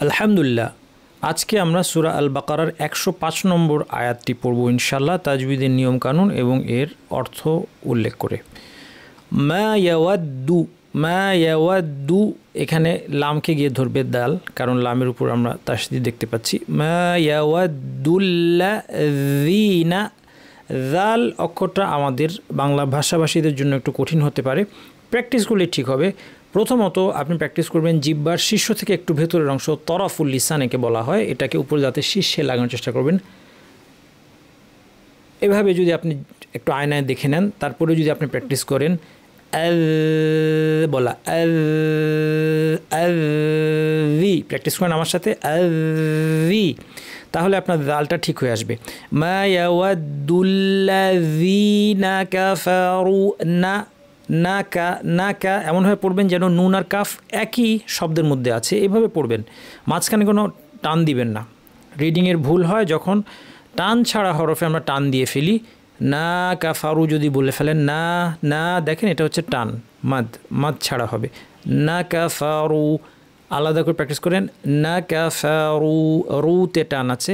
আলহামদুলিল্লাহ। আজকে আমরা সূরা আল বাকারার 105 নম্বর আয়াতটি পড়ব ইনশাআল্লাহ, তাজবিদের নিয়ম কানুন এবং এর অর্থ উল্লেখ করে। মা ইয়াওয়াদ্দু, এখানে লামকে গিয়ে ধরবে দাল, কারণ লামের উপর আমরা তাসদীদ দেখতে পাচ্ছি। মা ইয়াওয়াদ্দুল্লাযীনা, দাল অক্ষরটা আমাদের বাংলা ভাষাভাষীদের জন্য একটু কঠিন হতে পারে, প্র্যাকটিস করলে ঠিক হবে। প্রথমত আপনি প্র্যাকটিস করবেন জিহ্বার শীর্ষ থেকে একটু ভেতরের অংশ, তরাফুল লিসান একে বলা হয়, এটাকে উপর দাঁতের শীর্ষে লাগানোর চেষ্টা করবেন। এভাবে যদি আপনি একটু আয়নায় দেখে নেন, তারপরে যদি আপনি প্র্যাকটিস করেন বলা, প্র্যাকটিস করেন আমার সাথে, তাহলে আপনার দালটা ঠিক হয়ে আসবে। মা ইয়াওয়াদ্দুল্লাযীনা কাফারু, নাকা এমনভাবে পড়বেন যেন নুন আর কাফ একই শব্দের মধ্যে আছে, এভাবে পড়বেন, মাঝখানে কোনো টান দিবেন না। রিডিংয়ের ভুল হয় যখন টান ছাড়া হরফে আমরা টান দিয়ে ফেলি। না কাফারু যদি বলে ফেলেন, না দেখেন এটা হচ্ছে টান, মাদ ছাড়া হবে। না কাফারু, আলাদা করে প্র্যাকটিস করেন। না কাফারু, রুতে টান আছে।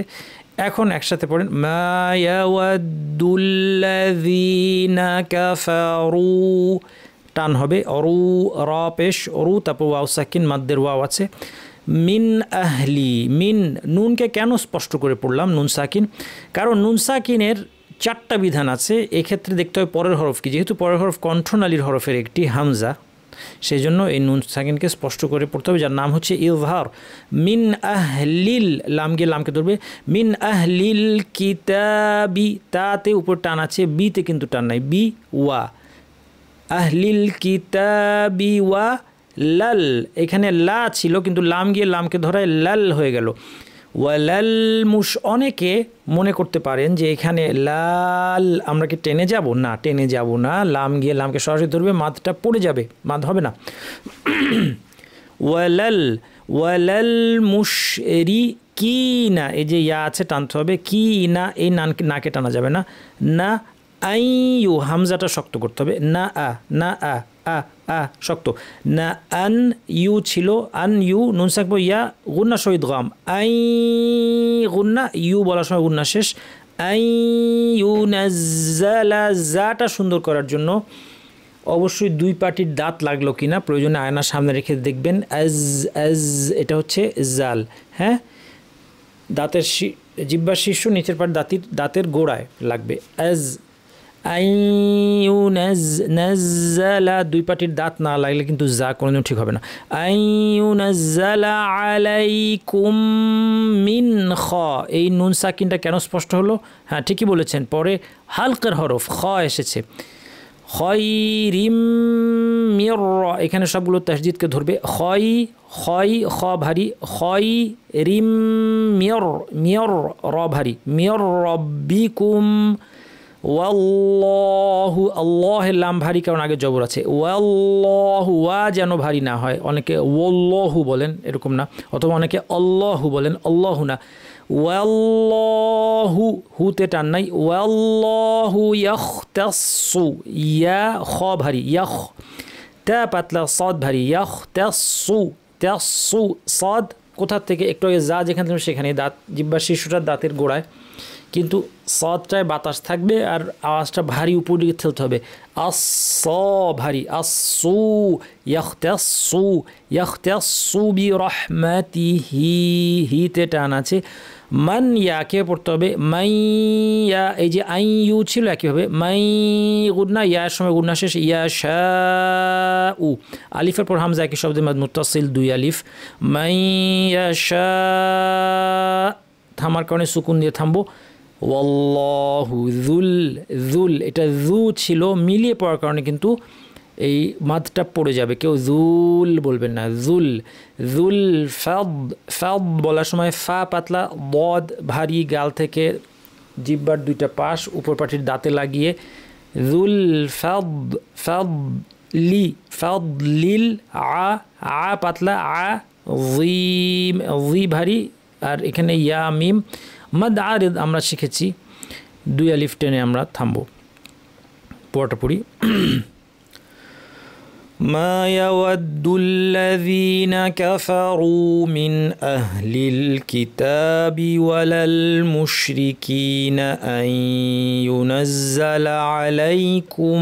এখন একসাথে পড়েন, মা ইয়াওয়াদ্দুল্লাযীনা কাফারু, টান হবে, রু র পেশ, রু তারপর ওয়াও সাকিন, মাদ্দের ওয়াও আছে। মিন আহলি, মিন, নুনকে কেন স্পষ্ট করে পড়লাম নুন সাকিন, কারণ নুন সাকিনের 4টা বিধান আছে। এক্ষেত্রে দেখতে হবে পরের হরফ কি, যেহেতু পরের হরফ কণ্ঠনালীর হরফের একটি হামজা, সেই জন্য এই নুন সাকিনকে স্পষ্ট করে পড়তে হবে, যার নাম হচ্ছে ইজহার। মিন আহলিল, লামকে ধরবে, মিন আহলিল কিতাবি, তাতে উপর টান আছে, বিতে কিন্তু টান নাই, বি ওয়া, আহলিল কিতাবি ওয়া লাল, এখানে লা ছিল কিন্তু লাম গিয়ে লামকে ধরায় লাল হয়ে গেল। ওয়ালাল অনেকে মনে করতে পারেন যে এখানে লাল আমরা কি টেনে যাব, না টেনে যাব না, লাম গিয়ে লামকে সরাসরি ধরবে, মাদটা পড়ে যাবে, মাদ হবে না। ওয়ালাল মুশরিকিনা, এই যে ইয়া আছে টানতে হবে, কি না, এই নাকে টানা যাবে না। না আইয়ু, হামজাটা শক্ত করতে হবে, না আ শক্ত, না আন ইউ ছিল, আন ইউ, নুন সাকবো, ইয়া গুন্না শহীদ গাম, আই গুন্না, ইউ বলার সময় গুন্না শেষ। আই ইউ নাজ্জালা, জাটা সুন্দর করার জন্য অবশ্যই 2 পাটির দাঁত লাগলো কিনা প্রয়োজনে আয়নার সামনে রেখে দেখবেন। আজ এটা হচ্ছে জাল, হ্যাঁ, দাঁতের জিহ্বার শীর্ষ নিচের পাট দাঁতের গোড়ায় লাগবে। আজ আইউ নাজ্জালা, 2 পাটির দাঁত না লাগলে কিন্তু যা কোনোদিন ঠিক হবে না। আইউ নাজ্জালা আলাইকুম মিন খ, এই নুন সাকিনটা কেন স্পষ্ট হলো, হ্যাঁ ঠিকই বলেছেন, পরে হালকের হরফ খ এসেছে। খয়রিম মির, এখানে সবগুলো তাসদীদকে ধরবে, খ ভারী, খয়রিম মির র ভারী, মির রব্বিকুম, ওয়াল্লাহু, আল্লাহের লাম ভারী কারণ আগে জবর আছে, ওয়াল্লাহু, ওয়া যেন ভারী না হয়, অনেকে ওয়াল্লাহু বলেন এরকম না, অথবা অনেকে আল্লাহু বলেন, আল্লাহু না, ওয়াল্লাহু, হুতে টান নাই, ওয়াল্লাহু ইয়াখতাসু, ইয়া খ ভারী, ইয়াখ, তা পাতলা, সদ ভারী, ইয়াখতাসু, তাসু, সদ কোথা থেকে, একটু আগে যা যেখান থেকে সেখানে, দাঁত জিহ্বার শীর্ষটার দাঁতের গোড়ায়, কিন্তু সদটায় বাতাস থাকবে আর আওয়াজটা ভারী উপর দিকে ঠেলতে হবে। আস ভারী, আসু, ইয়াখতাসু বিরহমাতিহি, হিতে টান আছে। মান, ইয়াকে পড়তে হবে, মাইয়া, এই যে আই ইউ ছিল একইভাবে, মাই গুন্না, ইয়ার সময় গুন্না শেষ, ইয়াশাউ, আলিফের পর হামজা একই শব্দের মাদ মুত্তাসিল 2 আলিফ, মাইয়াশা, থামার কারণে সুকুন দিয়ে থামবো। ওয়াল্লাহু যুল, এটা যু ছিল, মিলিয়ে পড়ার কারণে কিন্তু এই মাদটা পড়ে যাবে, কেউ যুল বলবেন না, যুল ফাদ বলার সময় ফা পাতলা, বদ ভারী, গাল থেকে জিহ্বার 2টা পাশ উপর পাটির দাঁতে লাগিয়ে, যুল ফাদলিল, আ পাতলা, জি ভারী, আর এখানে ইয়া মিম, মাদ আরিদ আমরা শিখেছি 2 আলিফ টেনে আমরা থামবো। পড়াটা পড়ি। ما يود الذين كفروا من أهل الكتاب ولا المشركين أن ينزل عليكم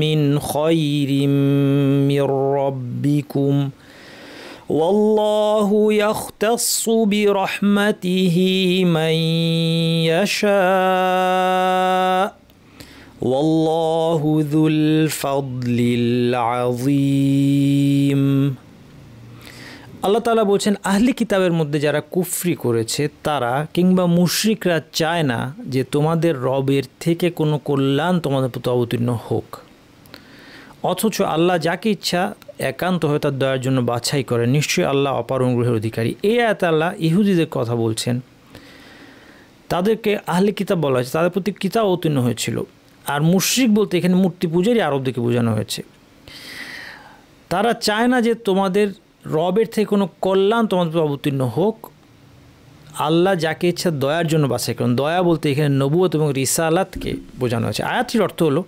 من خير من ربكم والله يختص برحمته من يشاء والله ذو الفضل العظيم আল্লাহ তাআলা বলছেন আহলি কিতাবের মধ্যে যারা কুফরি করেছে তারা কিংবা মুশরিকরা চায় না যে তোমাদের রবের থেকে কোনো কল্যাণ তোমাদের প্রতি অবতীর্ণ হোক, অথচ আল্লাহ যাকে ইচ্ছা একান্ত হয়ে তার দয়ার জন্য বাছাই করেন। নিশ্চয়ই আল্লাহ অপার অনুগ্রহের অধিকারী। এই আয়াতে আল্লাহ ইহুদিদের কথা বলছেন, তাদেরকে আহলে কিতাব বলা হয়েছে, তাদের প্রতি কিতাব অবতীর্ণ হয়েছিল। আর মুশরিক বলতে এখানে মূর্তি পূজারই আরবদেরকে বোঝানো হয়েছে। তারা চায় না যে তোমাদের রবের থেকে কোনো কল্যাণ তোমাদের অবতীর্ণ হোক, আল্লাহ যাকে ইচ্ছা দয়ার জন্য বাছাই করেন। দয়া বলতে এখানে নবুয়ত এবং রিসালাতকে বোঝানো হয়েছে। আয়াতটির অর্থ হলো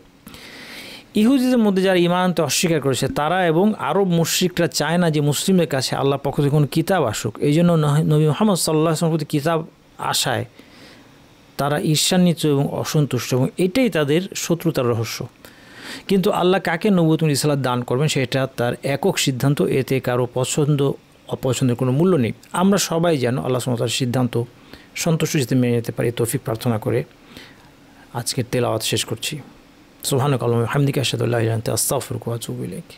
ইহুদিদের মধ্যে যারা ঈমান আনতে অস্বীকার করেছে তারা এবং আরব মুশরিকরা চায় না যে মুসলিমদের কাছে আল্লাহর পক্ষ থেকে কোনো কিতাব আসুক। এই জন্য নবী মুহাম্মদ সাল্লাল্লাহু আলাইহি ওয়াসাল্লামের প্রতি কিতাব আসায় তারা ঈর্ষান্বিত এবং অসন্তুষ্ট, এবং এটাই তাদের শত্রুতার রহস্য। কিন্তু আল্লাহ কাকে নবুয়ত এবং রিসালাত দান করবেন সেটা তার একক সিদ্ধান্ত, এতে কারো পছন্দ অপছন্দের কোনো মূল্য নেই। আমরা সবাই যেন আল্লাহ সুবহানাহু ওয়া তাআলার সিদ্ধান্ত সন্তুষ্ট যেতে মেনে নিতে পারি, তৌফিক প্রার্থনা করে আজকের তেলাওয়াত শেষ করছি। সুবহানাকা আল্লাহুম্মা ওয়া বিহামদিকা আশহাদু আল্লা ইলাহা ইল্লা আনতা আস্তাগফিরুকা ওয়া আতুবু ইলাইক।